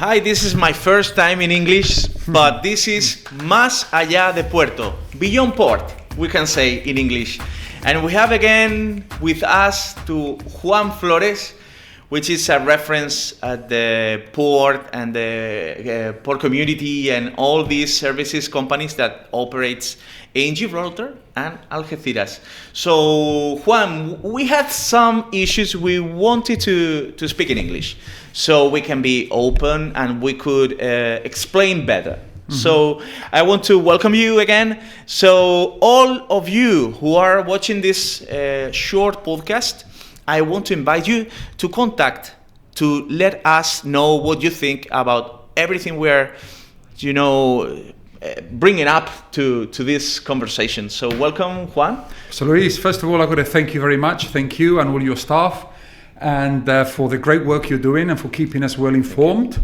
Hi, this is my first time in English, but this is Más allá de Puerto, beyond port, we can say in English. And we have again with us to Juan Flores, which is a reference at the port and the port community and all these services companies that operates in Gibraltar and Algeciras. So Juan, we had some issues. We wanted to speak in English so we can be open and we could explain better. Mm-hmm. So I want to welcome you again. So all of you who are watching this short podcast, I want to invite you to contact to let us know what you think about everything we're, bringing up to this conversation. So welcome, Juan. So Luis, first of all, I've got to thank you very much. Thank you and all your staff and for the great work you're doing and for keeping us well informed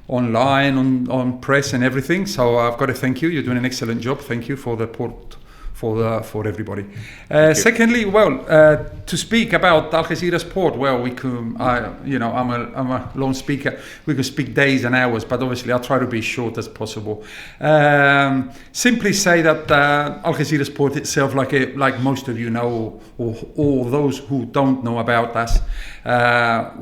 online, on press and everything. So I've got to thank you. You're doing an excellent job. Thank you for the port. For everybody. Secondly, to speak about Algeciras port, we can. I'm a lone speaker. We could speak days and hours, but obviously I'll try to be short as possible. Simply say that Algeciras port itself, like most of you know, or those who don't know about us,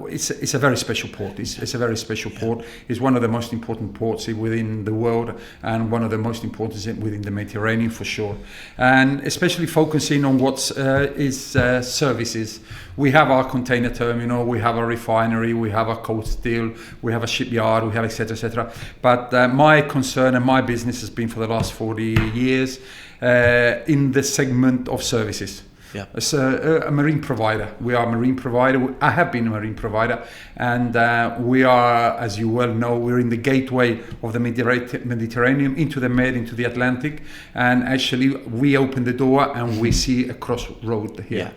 it's a very special port. It's a very special port. It's one of the most important ports within the world and one of the most important within the Mediterranean for sure. And especially focusing on what is services. We have our container terminal, we have a refinery, we have a cold steel, we have a shipyard, we have etc. etc. But my concern and my business has been for the last 40 years in the segment of services. Yeah. As a marine provider. We are a marine provider. I have been a marine provider, and we are, as you well know, we're in the gateway of the Mediterranean into the Med, into the Atlantic, and actually we open the door and we see a crossroad here. Yeah.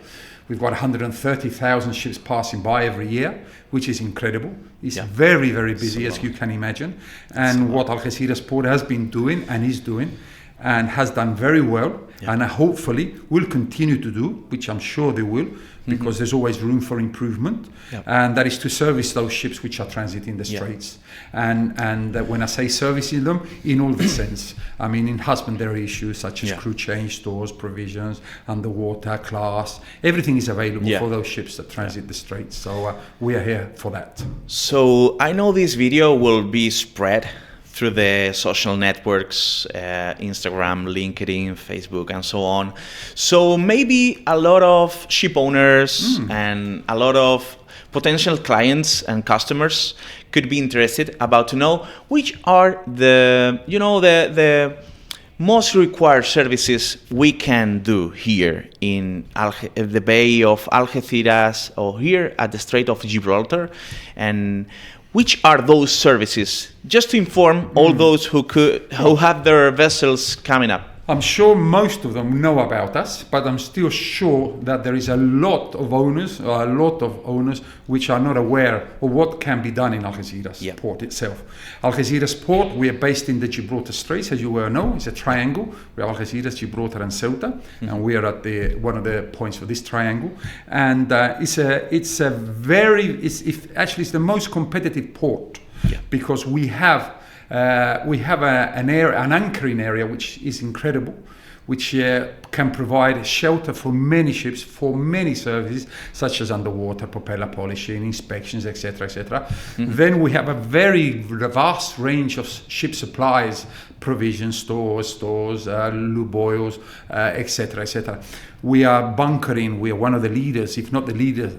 We've got 130,000 ships passing by every year, which is incredible. It's very, very busy, as you can imagine. And what Algeciras Port has been doing and is doing and has done very well, and hopefully will continue to do, which I'm sure they will, because there's always room for improvement, and that is to service those ships which are transiting the straits. And when I say servicing them, in all the sense, I mean in husbandry issues such as crew change, stores, provisions, underwater, class, everything is available for those ships that transit the straits. So we are here for that. So I know this video will be spread through the social networks, Instagram, LinkedIn, Facebook, and so on. So maybe a lot of ship owners and a lot of potential clients and customers could be interested about to know which are the most required services we can do here in the Bay of Algeciras or here at the Strait of Gibraltar, and which are those services, just to inform all those who have their vessels coming up. I'm sure most of them know about us, but I'm still sure that there is a lot of owners which are not aware of what can be done in Algeciras port itself. Algeciras port, we are based in the Gibraltar Straits, as you well know. It's a triangle. We have Algeciras, Gibraltar, and Ceuta, and we are at one of the points of this triangle. And it's the most competitive port because we have an anchoring area which is incredible, which can provide shelter for many ships, for many services, such as underwater, propeller polishing, inspections, etc., etc. Then we have a very vast range of ship supplies, provision stores, lube oils, etc., etc. We are bunkering. We are one of the leaders, if not the leader,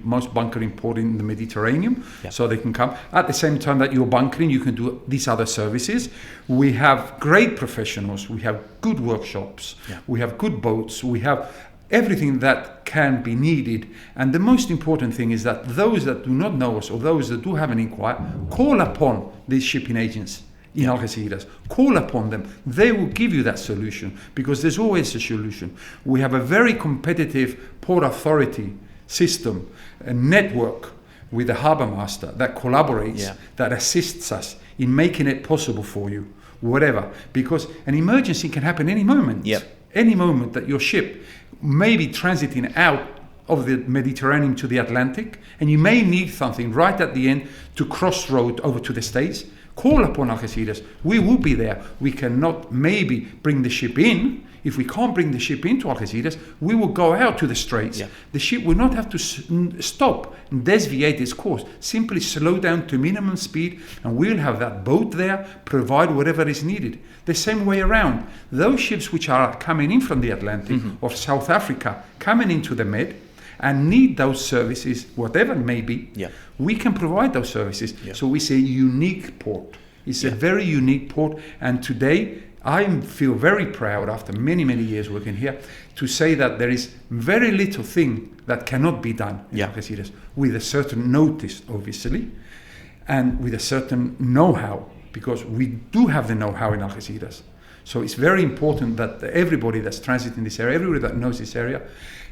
most bunkering port in the Mediterranean. So they can come. At the same time that you're bunkering, you can do these other services. We have great professionals. We have good workshops. We have good boats. We have everything that can be needed. And the most important thing is that those that do not know us or those that do have an inquiry, call upon these shipping agents in Algeciras. Call upon them. They will give you that solution because there's always a solution. We have a very competitive port authority system, a network with the harbour master that collaborates, that assists us in making it possible for you, whatever. Because an emergency can happen any moment. Any moment that your ship may be transiting out of the Mediterranean to the Atlantic, and you may need something right at the end to crossroad over to the States, call upon Algeciras. We will be there. We cannot maybe bring the ship in. If we can't bring the ship into Algeciras, we will go out to the Straits. Yeah. The ship will not have to stop and deviate its course. Simply slow down to minimum speed, and we'll have that boat there, provide whatever is needed. The same way around. Those ships which are coming in from the Atlantic or South Africa, coming into the Med, and need those services, whatever it may be, we can provide those services. Yeah. So it's a unique port. It's a very unique port, and today I feel very proud, after many, many years working here, to say that there is very little thing that cannot be done in Algeciras, with a certain notice, obviously, and with a certain know-how, because we do have the know-how in Algeciras. So it's very important that everybody that's transiting this area, everybody that knows this area,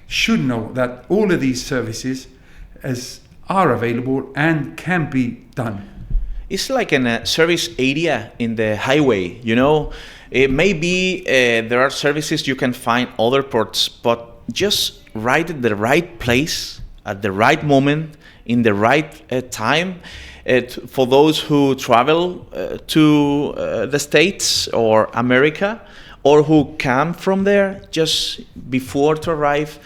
should know that all of these services are available and can be done. It's like a service area in the highway, you know. It may be there are services you can find other ports, but just right at the right place, at the right moment, in the right time. For those who travel to the States or America, or who come from there just before to arrive,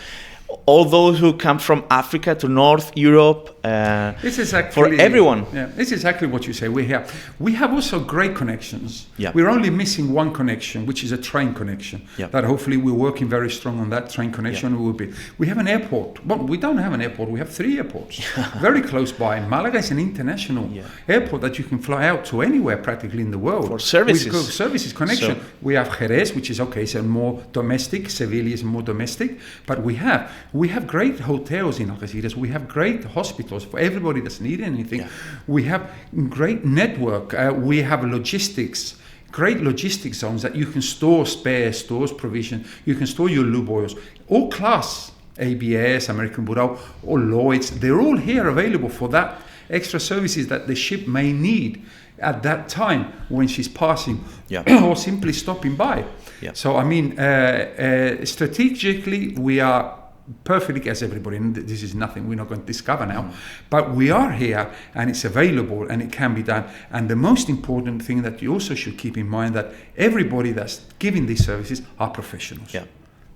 all those who come from Africa to North Europe, this is actually, for everyone. Yeah, this is exactly what you say. We have also great connections. Yeah. We're only missing one connection, which is a train connection. Yeah. That hopefully we're working very strong on that train connection. Yeah. We have an airport. Well, we don't have an airport. We have 3 airports, very close by. Malaga is an international airport that you can fly out to anywhere practically in the world for services. With services connection. So, we have Jerez, which is okay, so more domestic. Seville is more domestic, but we have great hotels in Algeciras. We have great hospitals for everybody that's needing anything. Yeah. We have great network. We have logistics, great logistics zones that you can store spares, stores provision. You can store your lube oils. All class, ABS, American Bureau, or Lloyd's, they're all here available for that extra services that the ship may need at that time when she's passing or simply stopping by. Yeah. So, I mean, strategically, we are perfectly as everybody, and this is nothing we're not going to discover now, but we are here and it's available and it can be done. And the most important thing that you also should keep in mind, that everybody that's giving these services are professionals. Yeah.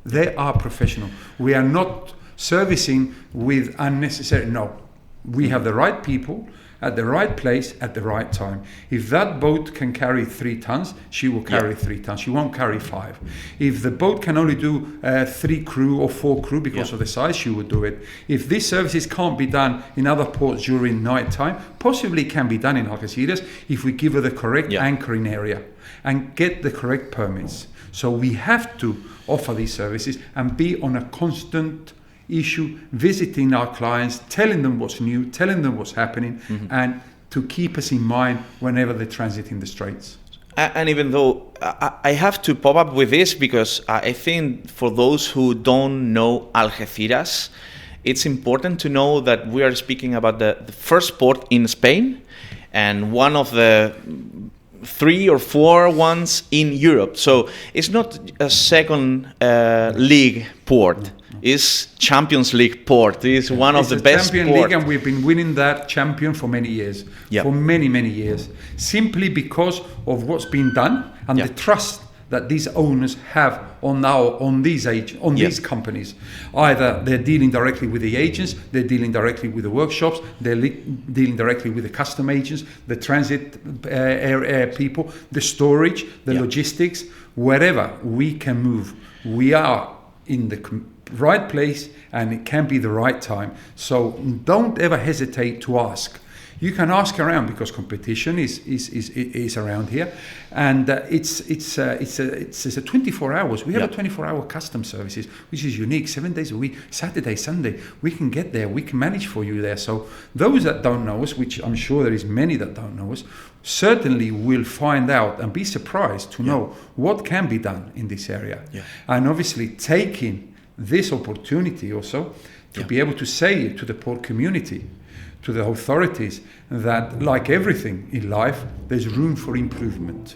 They are professional. We are not servicing with unnecessary, no. We have the right people at the right place at the right time. If that boat can carry 3 tons, she will carry 3 tons. She won't carry 5. If the boat can only do 3 crew or 4 crew because of the size, she will do it. If these services can't be done in other ports during night time, possibly can be done in Algeciras if we give her the correct anchoring area and get the correct permits. So we have to offer these services and be on a constant issue, visiting our clients, telling them what's new, telling them what's happening, and to keep us in mind whenever they transit in the Straits. And even though I have to pop up with this, because I think for those who don't know Algeciras, it's important to know that we are speaking about the first port in Spain and one of the 3 or 4 ones in Europe. So it's not a second league port. It's Champions League port. It's one of the best Champions League, and we've been winning that champion for many years. For many, many years. Simply because of what's been done and the trust that these owners have on these companies. Either they're dealing directly with the agents, they're dealing directly with the workshops, they're dealing directly with the custom agents, the transit people, the storage, the logistics, wherever we can move. We are in the right place and it can be the right time. So don't ever hesitate to ask. You can ask around because competition is around here, and it's a 24 hours. We have a 24-hour custom services, which is unique. 7 days a week, Saturday, Sunday, we can get there. We can manage for you there. So those that don't know us, which I'm sure there is many that don't know us, certainly will find out and be surprised to know what can be done in this area. And obviously taking this opportunity also to be able to say to the port community, to the authorities, that like everything in life, there's room for improvement.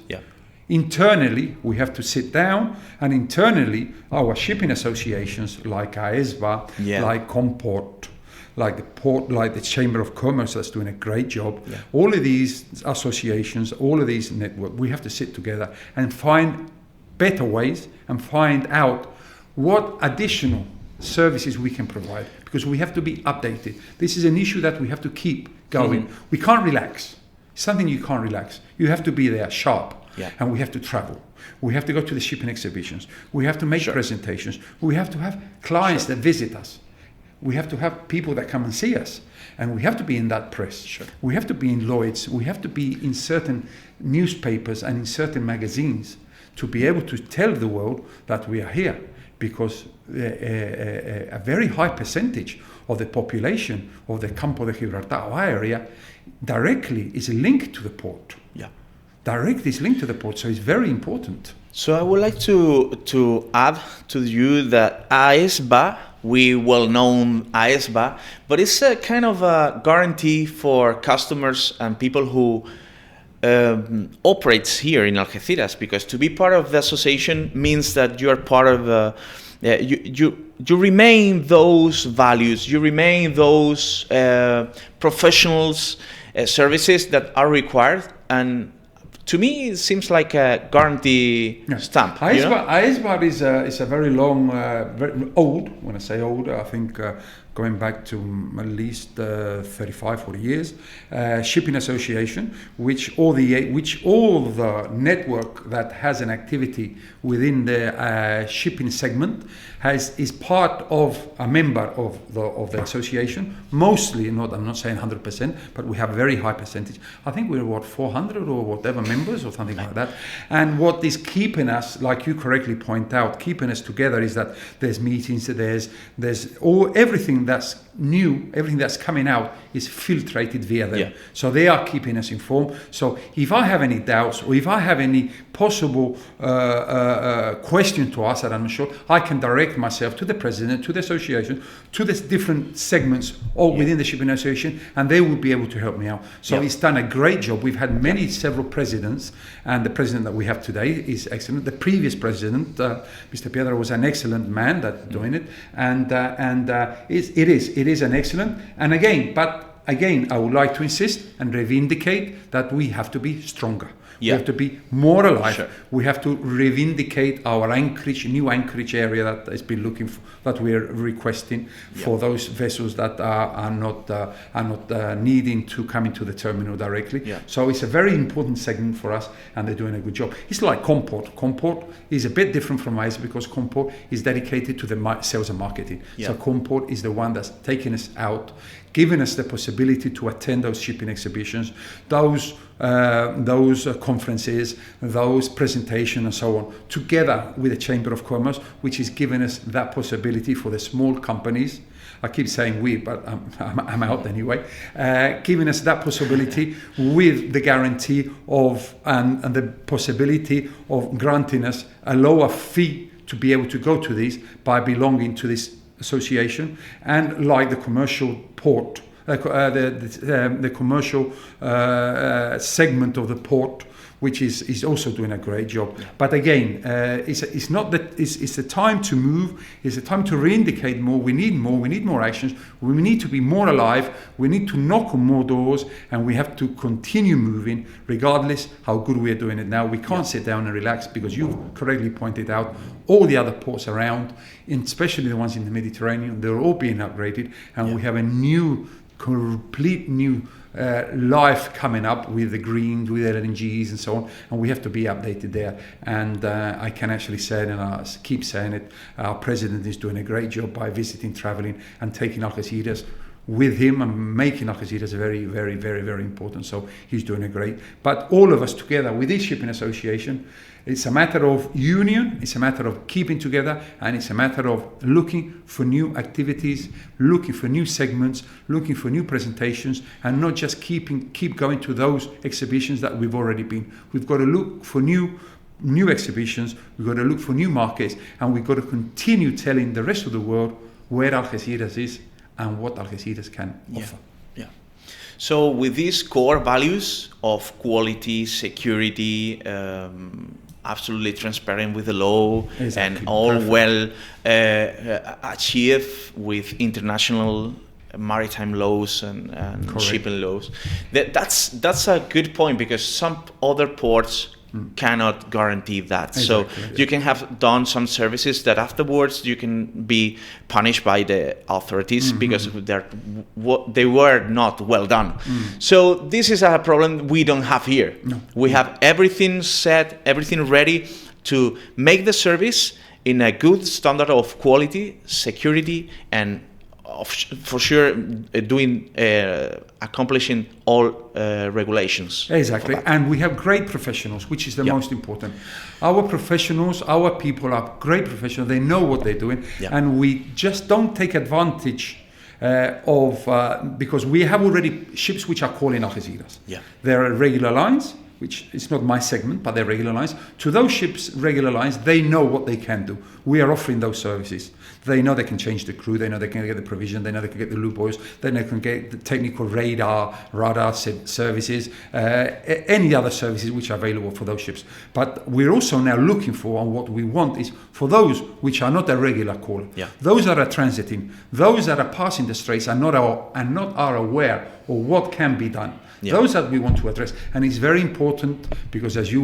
internally, we have to sit down, and internally, our shipping associations like AESBA, like Comport, like the port, like the Chamber of Commerce that's doing a great job. Yeah. All of these associations, all of these networks, we have to sit together and find better ways and find out what additional services we can provide, because we have to be updated. This is an issue that we have to keep going. We can't relax. It's something you can't relax. You have to be there sharp. And we have to travel. We have to go to the shipping exhibitions. We have to make presentations. We have to have clients that visit us. We have to have people that come and see us. And we have to be in that press. We have to be in Lloyd's. We have to be in certain newspapers and in certain magazines to be able to tell the world that we are here. Because a very high percentage of the population of the Campo de Gibraltar area directly is linked to the port. Directly is linked to the port, so it's very important. So I would like to add to you that AESBA, we well known AESBA, but it's a kind of a guarantee for customers and people who operates here in Algeciras, because to be part of the association means that you are part of you remain those values, you remain those professionals services that are required, and to me it seems like a guarantee stamp. AESBA is a very long, very old. When I say old, I think going back to at least 35, 40 years, shipping association, which all the network that has an activity within the shipping segment is part of a member of the association. Mostly, I'm not saying 100%, but we have a very high percentage. I think we're 400 or whatever members or something like that. And what is keeping us, like you correctly point out, keeping us together is that there's meetings, there's everything that's new, everything that's coming out is filtrated via them. So they are keeping us informed. So if I have any doubts or if I have any possible question to ask that I'm not sure, I can direct myself to the president, to the association, to the different segments all within the shipping association, and they will be able to help me out. So it's done a great job. We've had several presidents, and the president that we have today is excellent. The previous president, Mr. Piedra, was an excellent man that's doing it, and it is an excellent. And again, I would like to insist and reivindicate that we have to be stronger. We have to be more alive. We have to reivindicate our new anchorage area that has been looking for, that we're requesting for those vessels that are not needing to come into the terminal directly. So it's a very important segment for us, and they're doing a good job. It's like Comport. Comport is a bit different from AESBA because Comport is dedicated to the sales and marketing. So Comport is the one that's taking us out, giving us the possibility to attend those shipping exhibitions, those conferences, those presentations and so on, together with the Chamber of Commerce, which is giving us that possibility for the small companies. I keep saying we, but I'm out anyway. Giving us that possibility with the guarantee of and the possibility of granting us a lower fee to be able to go to these by belonging to this association, and like the commercial port, the commercial segment of the port, which is also doing a great job. But again, it's not that it's the time to move. It's the time to reindicate more. We need more actions. We need to be more alive. We need to knock on more doors, and we have to continue moving, regardless how good we are doing it now. We can't sit down and relax, because you've correctly pointed out all the other ports around, especially the ones in the Mediterranean. They're all being upgraded, and we have a complete new life coming up with the greens, with LNGs and so on, and we have to be updated there. And I can actually say it, and I keep saying it, our president is doing a great job by visiting, traveling and taking Algeciras with him and making Algeciras very, very, very, very important. So he's doing a great. But all of us together with this shipping association, it's a matter of union, it's a matter of keeping together, and it's a matter of looking for new activities, looking for new segments, looking for new presentations, and not just keep going to those exhibitions that we've already been. We've got to look for new exhibitions, we've got to look for new markets, and we've got to continue telling the rest of the world where Algeciras is and what Algeciras can offer. So with these core values of quality, security, absolutely transparent with the law, and all Perfect. well achieved with international maritime laws and Correct. shipping laws. That's a good point, because some other ports cannot guarantee that. So you can have done some services that afterwards you can be punished by the authorities because they were not well done. So this is a problem we don't have here. No. We have everything set, everything ready to make the service in a good standard of quality, security, and for sure accomplishing all regulations. Exactly, and we have great professionals, which is the most important. Our professionals, our people are great professionals. They know what they're doing, and we just don't take advantage because we have already ships which are calling Algeciras. There are regular lines, which is not my segment, but they're regular lines. To those ships, regular lines, they know what they can do. We are offering those services. They know they can change the crew, they know they can get the provision, they know they can get the loop oils, they know they can get the technical radar services, any other services which are available for those ships. But we're also now looking for, and what we want is for those which are not a regular call, those that are transiting, those that are passing the straits and not are aware of what can be done. Those that we want to address, and it's very important because, as you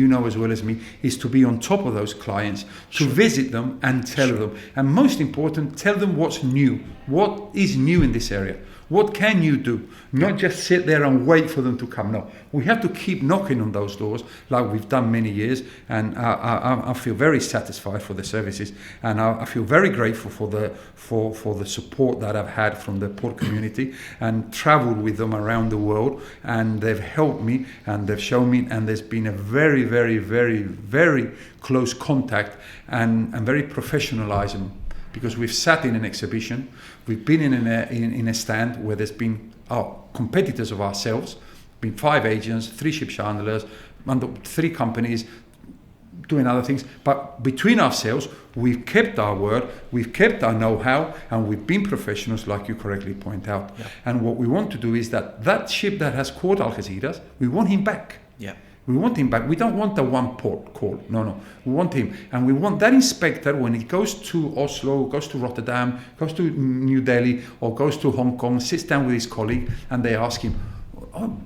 know as well as me, is to be on top of those clients, to visit them and tell them, and most important, tell them what's new, what is new in this area, what can you do, not just sit there and wait for them to come. No, we have to keep knocking on those doors like we've done many years, and I feel very satisfied for the services, and I feel very grateful for the support that I've had from the port community, and traveled with them around the world, and they've helped me and they've shown me, and there's been a very, very, very, very close contact and very professionalizing, because we've sat in an exhibition, we've been in a stand where there's been competitors of ourselves, been 5 agents, 3 ship chandlers, 3 companies doing other things, but between ourselves we've kept our word, we've kept our know-how, and we've been professionals, like you correctly point out. And what we want to do is that ship that has caught Algeciras, we want him back. We want him back. We don't want the one port call. No. We want him. And we want that inspector, when he goes to Oslo, goes to Rotterdam, goes to New Delhi, or goes to Hong Kong, sits down with his colleague, and they ask him,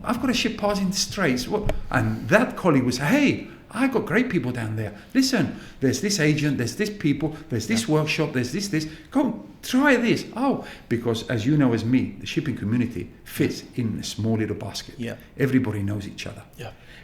I've got a ship passing the straits. What? And that colleague will say, hey, I got great people down there. Listen, there's this agent, there's this people, there's this workshop, there's this. Go, try this. Because as you know as me, the shipping community fits in a small little basket. Everybody knows each other.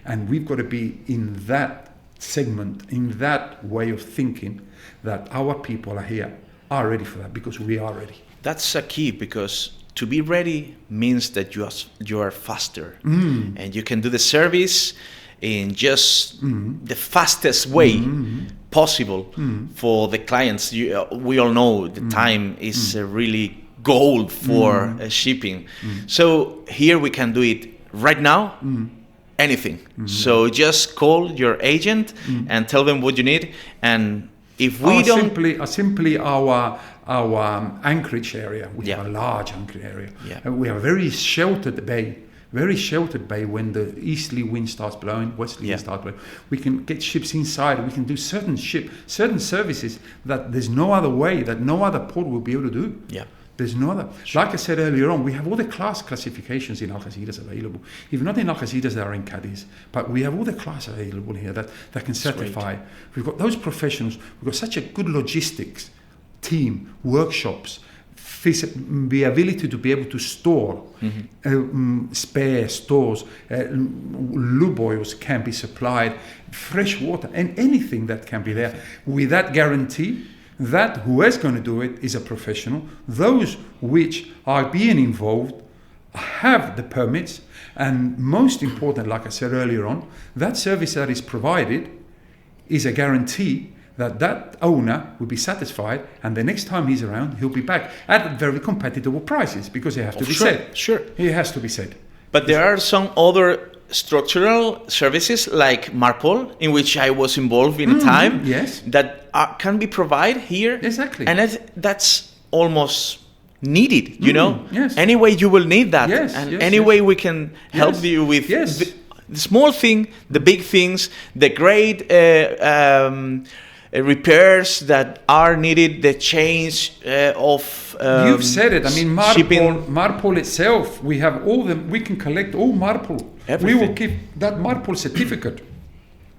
And we've got to be in that segment, in that way of thinking, that our people are ready for that, because we are ready. That's a key, because to be ready means that you are faster, and you can do the service in just the fastest way possible for the clients. We all know the time is really gold for shipping. So here we can do it right now. Anything. So just call your agent and tell them what you need, and if we simply our anchorage area, we have a large anchorage area, and we have a very sheltered bay when the easterly wind starts blowing, westerly wind starts blowing. We can get ships inside, we can do certain services that there's no other way, that no other port will be able to do. There's no other. Like I said earlier on, we have all the classifications in Algeciras available. If not in Algeciras, they are in Cadiz. But we have all the class available here that can certify. We've got those professionals. We've got such a good logistics team, workshops, the ability to be able to store spare stores, lube oils can be supplied, fresh water, and anything that can be there. With that guarantee, that whoever's going to do it is a professional. Those which are being involved have the permits, and most important, like I said earlier on, that service that is provided is a guarantee that owner will be satisfied, and the next time he's around, he'll be back at very competitive prices, because it has to be said. It has to be said. But there are some other structural services like Marpol, in which I was involved in a time, yes, that can be provided here. Exactly. And that's almost needed, you know? Yes. Anyway, you will need that. Yes, And yes, anyway, yes. we can help Yes, you with yes. the small thing, the big things, the great repairs that are needed, the change of You've said it. I mean, shipping. Marpol itself, we have all them. We can collect all Marpol. Everything. We will keep that Marpol certificate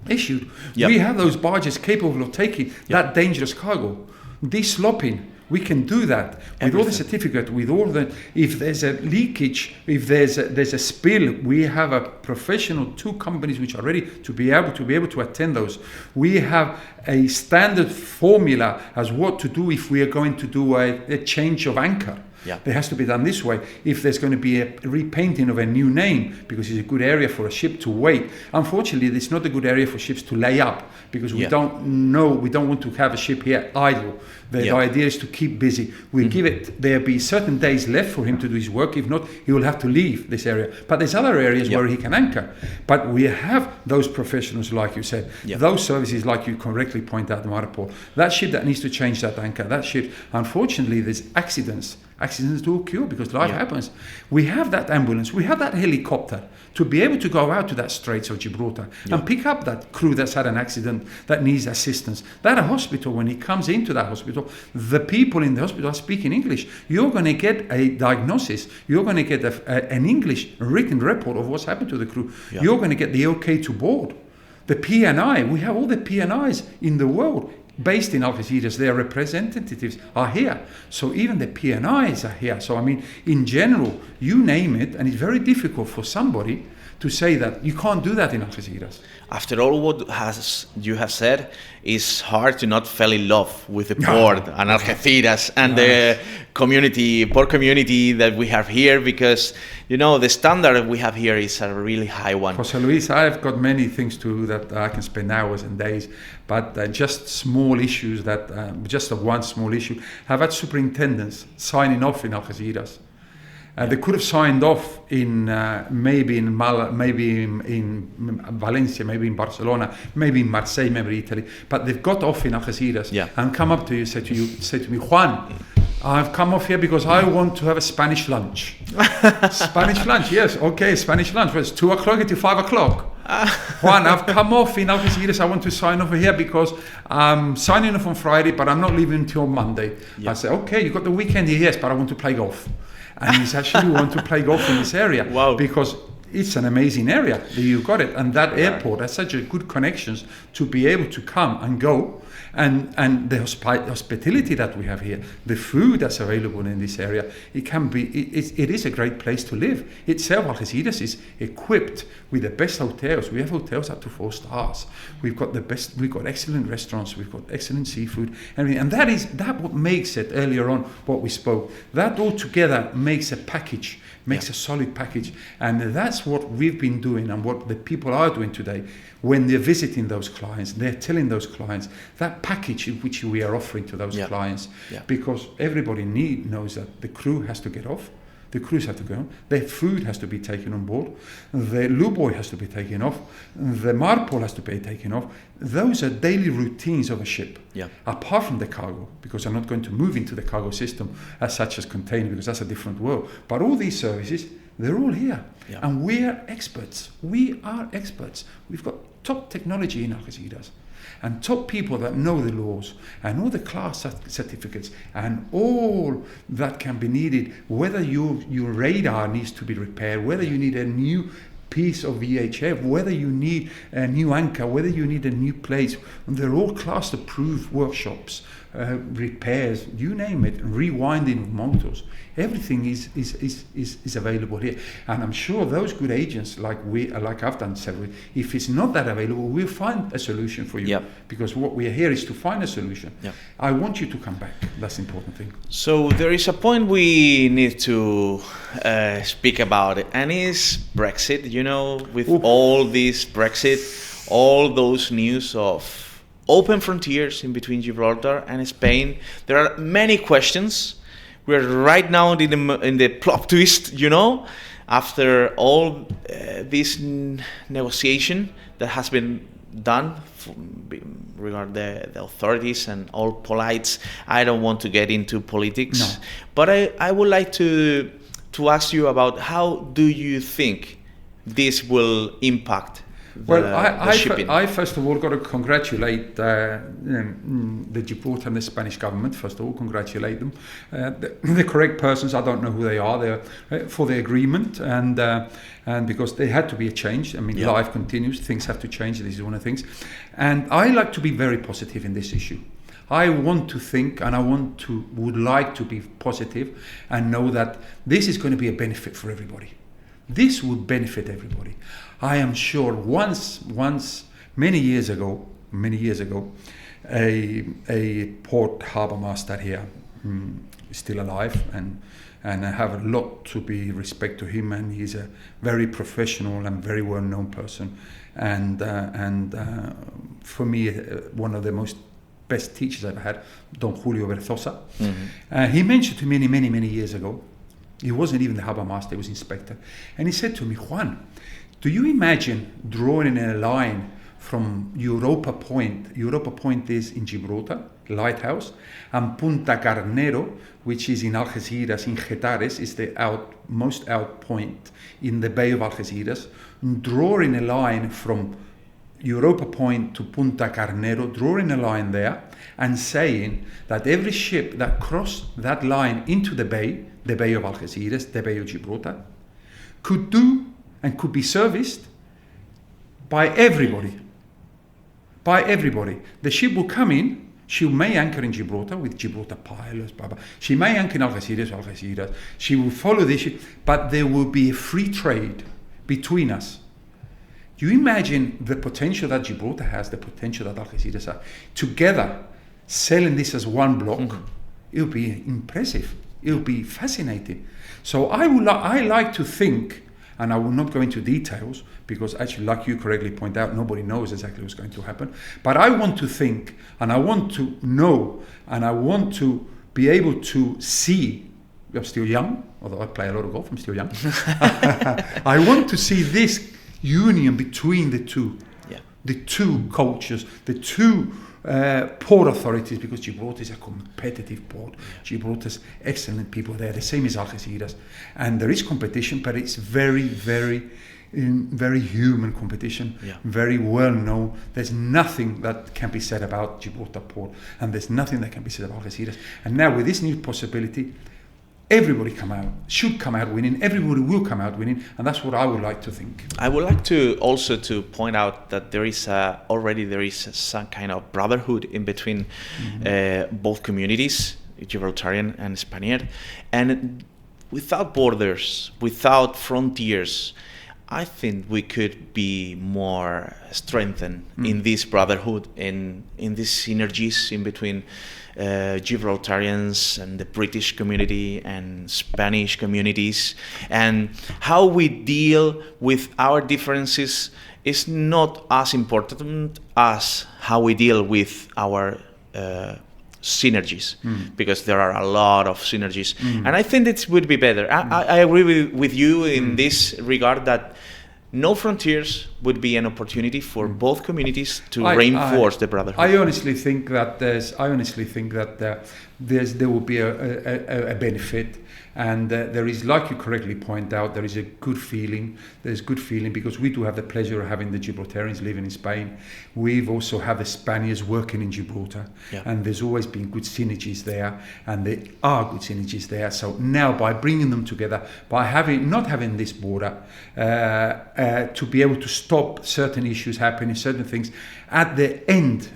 issued. Yep. We have those barges capable of taking that dangerous cargo. Deslopping, we can do that with all the certificate, with all the. If there's a leakage, if there's a spill, we have a professional, 2 companies which are ready to be able to attend those. We have a standard formula as what to do if we are going to do a change of anchor. Yeah. It has to be done this way. If there's going to be a repainting of a new name, because it's a good area for a ship to wait. Unfortunately, it's not a good area for ships to lay up, because we don't want to have a ship here idle. The idea is to keep busy. We give it, there'll be certain days left for him to do his work. If not, he will have to leave this area. But there's other areas where he can anchor. But we have those professionals, like you said, those services, like you correctly point out, Maripol. That ship that needs to change that anchor, that ship, unfortunately, there's accidents. Accidents do occur because life happens. We have that ambulance, we have that helicopter to be able to go out to that Straits of Gibraltar and pick up that crew that's had an accident, that needs assistance. That hospital, when he comes into that hospital, the people in the hospital are speaking English. You're going to get a diagnosis. You're going to get an English written report of what's happened to the crew. You're going to get the okay to board. The P&I, we have all the P&Is in the world based in Algeciras. Their representatives are here. So even the P&Is are here. So I mean, in general, you name it, and it's very difficult for somebody to say that you can't do that in Algeciras. After all what you have said, it's hard to not fall in love with the port and Algeciras and the community, port community that we have here, because you know the standard we have here is a really high one. Jose Luis, I've got many things to do that I can spend hours and days, but just small issues that, just one small issue. I've had superintendents signing off in Algeciras. They could have signed off in maybe in Valencia, maybe in Barcelona, maybe in Marseille, maybe Italy, but they've got off in Algeciras and come up to you, say to me, Juan, I've come off here because I want to have a Spanish lunch. Spanish lunch, yes, okay, Spanish lunch. Well, it's 2 o'clock until 5 o'clock. Juan, I've come off in Algeciras. I want to sign over here because I'm signing off on Friday, but I'm not leaving until Monday. I say, okay, you got the weekend here, yes, but I want to play golf. And he's actually want to play golf in this area because it's an amazing area. You've got it, and that airport has such a good connections to be able to come and go, and the hospitality that we have here, the food that's available in this area, it can be. It is a great place to live. Itself, Algeciras is equipped with the best hotels. We have hotels up to 4 stars. We've got the best. We've got excellent restaurants. We've got excellent seafood, and that what makes it earlier on what we spoke. That all together makes a package. Makes a solid package, and that's what we've been doing and what the people are doing today. When they're visiting those clients, they're telling those clients that package in which we are offering to those clients, because everybody knows that the crew has to get off, the crews have to go on, their food has to be taken on board, the loo-boy has to be taken off, the marpol has to be taken off. Those are daily routines of a ship, apart from the cargo, because I'm not going to move into the cargo system as such as container, because that's a different world. But all these services, they're all here, and we are experts. We are experts. We've got top technology in Algeciras, and top people that know the laws, and all the class certificates, and all that can be needed, whether your radar needs to be repaired, whether you need a new piece of VHF, whether you need a new anchor, whether you need a new place. They're all class approved workshops, repairs, you name it, rewinding of motors. Everything is available here, and I'm sure those good agents like I've done several. If it's not that available, we'll find a solution for you. Because what we are here is to find a solution. I want you to come back. That's the important thing. So there is a point we need to speak about it, and it's Brexit. You know, with all this Brexit, all those news of open frontiers in between Gibraltar and Spain, there are many questions. We're right now in the plot twist, you know, after all this negotiation that has been done regarding the authorities and all polites. I don't want to get into politics, No. but I would like to ask you about how do you think this will impact the shipping? I first of all got to congratulate the Gibraltar and the Spanish government. First of all, congratulate them. The correct persons, I don't know who they are. They're for the agreement, and because there had to be a change. I mean, life continues. Things have to change. This is one of the things, and I like to be very positive in this issue. I want to think, and would like to be positive, and know that this is going to be a benefit for everybody. This would benefit everybody. I am sure once many years ago, a port harbour master here is still alive, and I have a lot to be respect to him, and he's a very professional and very well known person, and for me one of the most best teachers I've had, Don Julio Berzosa. He mentioned to me many years ago. He wasn't even the harbour master, he was inspector. And he said to me, Juan, do you imagine drawing a line from Europa Point is in Gibraltar, lighthouse, and Punta Carnero, which is in Algeciras, in Getares, is the most out point in the Bay of Algeciras, drawing a line from Europa Point to Punta Carnero, drawing a line there, and saying that every ship that crossed that line into the Bay of Algeciras, the Bay of Gibraltar, could do and could be serviced by everybody. By everybody. The ship will come in, she may anchor in Gibraltar with Gibraltar pilots, blah, blah. She may anchor in Algeciras. She will follow this ship, but there will be a free trade between us. Do you imagine the potential that Gibraltar has, the potential that Algeciras has, together selling this as one block? It will be impressive. It will be fascinating. So I like to think, and I will not go into details because actually, like you correctly point out, nobody knows exactly what's going to happen. But I want to think, and I want to know, and I want to be able to see. I'm still young, although I play a lot of golf. I'm still young. I want to see this union between the two cultures, the two port authorities, because Gibraltar is a competitive port. Gibraltar's excellent people there, the same as Algeciras, and there is competition, but it's very human competition, very well known. There's nothing that can be said about Gibraltar port, and there's nothing that can be said about Algeciras. And now with this new possibility, everybody should come out winning. Everybody will come out winning, and that's what I would like to think. I would like to also to point out that there is some kind of brotherhood in between both communities, Gibraltarian and Spaniard, and without borders, without frontiers, I think we could be more strengthened in this brotherhood, in these synergies in between Gibraltarians and the British community and Spanish communities, and how we deal with our differences is not as important as how we deal with our synergies, because there are a lot of synergies, and I think it would be better. I agree with you in this regard that no frontiers would be an opportunity for both communities to reinforce the brotherhood. I honestly think that there will be a benefit, and there is, like you correctly point out, there is a good feeling. There's good feeling because we do have the pleasure of having the Gibraltarians living in Spain. We've also have the Spaniards working in Gibraltar, and there's always been good synergies there, and there are good synergies there. So now by bringing them together, by not having this border, to be able to stop certain issues happening, certain things, at the end,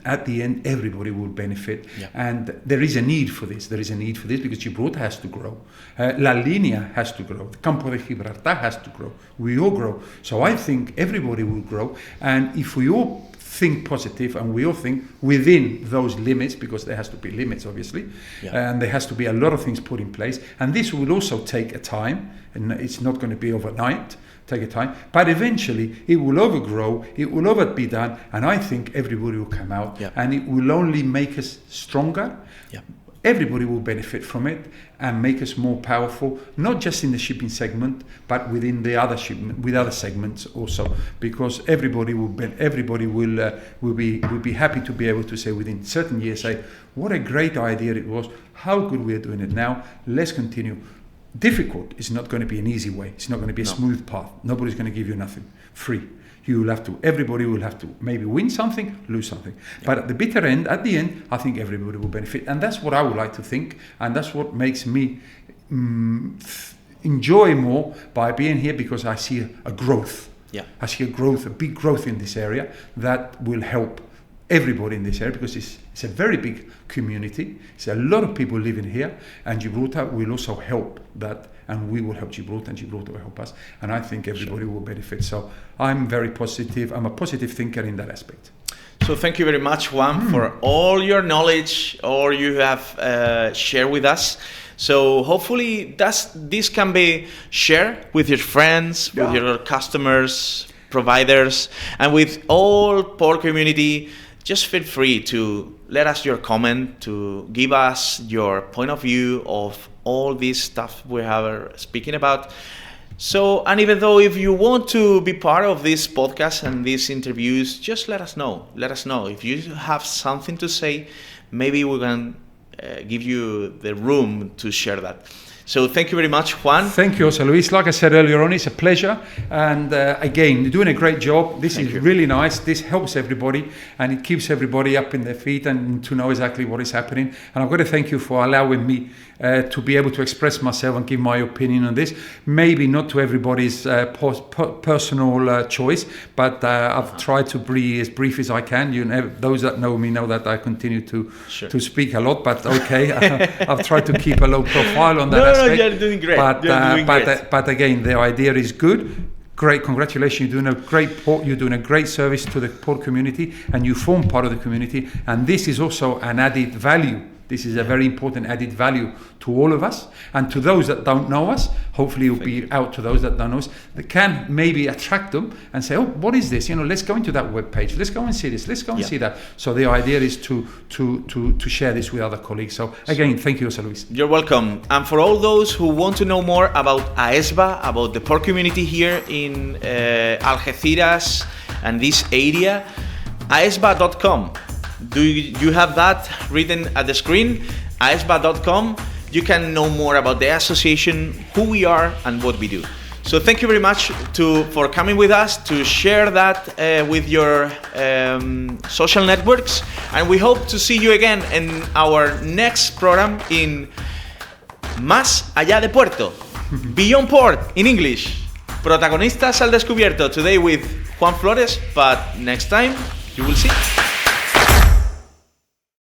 everybody will benefit, and there is a need for this. There is a need for this because Gibraltar has to grow. La Línea has to grow. The Campo de Gibraltar has to grow. We all grow. So I think everybody will grow. And if we all think positive and we all think within those limits, because there has to be limits, obviously, and there has to be a lot of things put in place. And this will also take a time, and it's not going to be overnight. Take a time, but eventually it will overgrow, it will be done, and I think everybody will come out, and it will only make us stronger. everybody will benefit from it and make us more powerful, not just in the shipping segment, but within the other with other segments also, because everybody will be happy to be able to say within certain years, say, what a great idea it was, how good we are doing it now, let's continue. Difficult is not going to be an easy way. It's not going to be a smooth path. Nobody's going to give you nothing free. Everybody will have to maybe win something, lose something. But at the end, I think everybody will benefit. And that's what I would like to think. And that's what makes me enjoy more by being here, because I see a growth. Yeah. I see a big growth in this area that will help everybody in this area, because it's a very big community. It's a lot of people living here, and Gibraltar will also help that, and we will help Gibraltar, and Gibraltar will help us, and I think everybody will benefit. So I'm very positive. I'm a positive thinker in that aspect. So thank you very much, Juan, for all your knowledge, all you have shared with us. So hopefully this can be shared with your friends, with your customers, providers, and with all port community. Just feel free to let us your comment, to give us your point of view of all this stuff we have speaking about. So, and even though if you want to be part of this podcast and these interviews, just let us know. Let us know. If you have something to say, maybe we can give you the room to share that. So thank you very much, Juan. Thank you also, Luis. Like I said earlier on, it's a pleasure. And again, you're doing a great job. This is really nice. This helps everybody, and it keeps everybody up in their feet and to know exactly what is happening. And I've got to thank you for allowing me to be able to express myself and give my opinion on this. Maybe not to everybody's personal choice, but I've tried to be as brief as I can. Those that know me know that I continue to speak a lot, but okay, I've tried to keep a low profile on that aspect. No, you're doing great. But again, the idea is good. Great, congratulations! You're doing a great port. You're doing a great service to the port community, and you form part of the community. And this is also an added value. This is a very important added value to all of us, and to those that don't know us. Hopefully, it will be out to those that don't know us. That can maybe attract them and say, "Oh, what is this? Let's go into that web page. Let's go and see this. Let's go and see that." So the idea is to share this with other colleagues. So again, thank you, José Luis. You're welcome. And for all those who want to know more about AESBA, about the port community here in Algeciras and this area, aesba.com. Do you have that written at the screen? aesba.com. You can know more about the association, who we are, and what we do. So thank you very much for coming with us to share that with your social networks, and we hope to see you again in our next program in Más allá de Puerto, Beyond Port in English. Protagonistas al descubierto, today with Juan Flores, but next time you will see.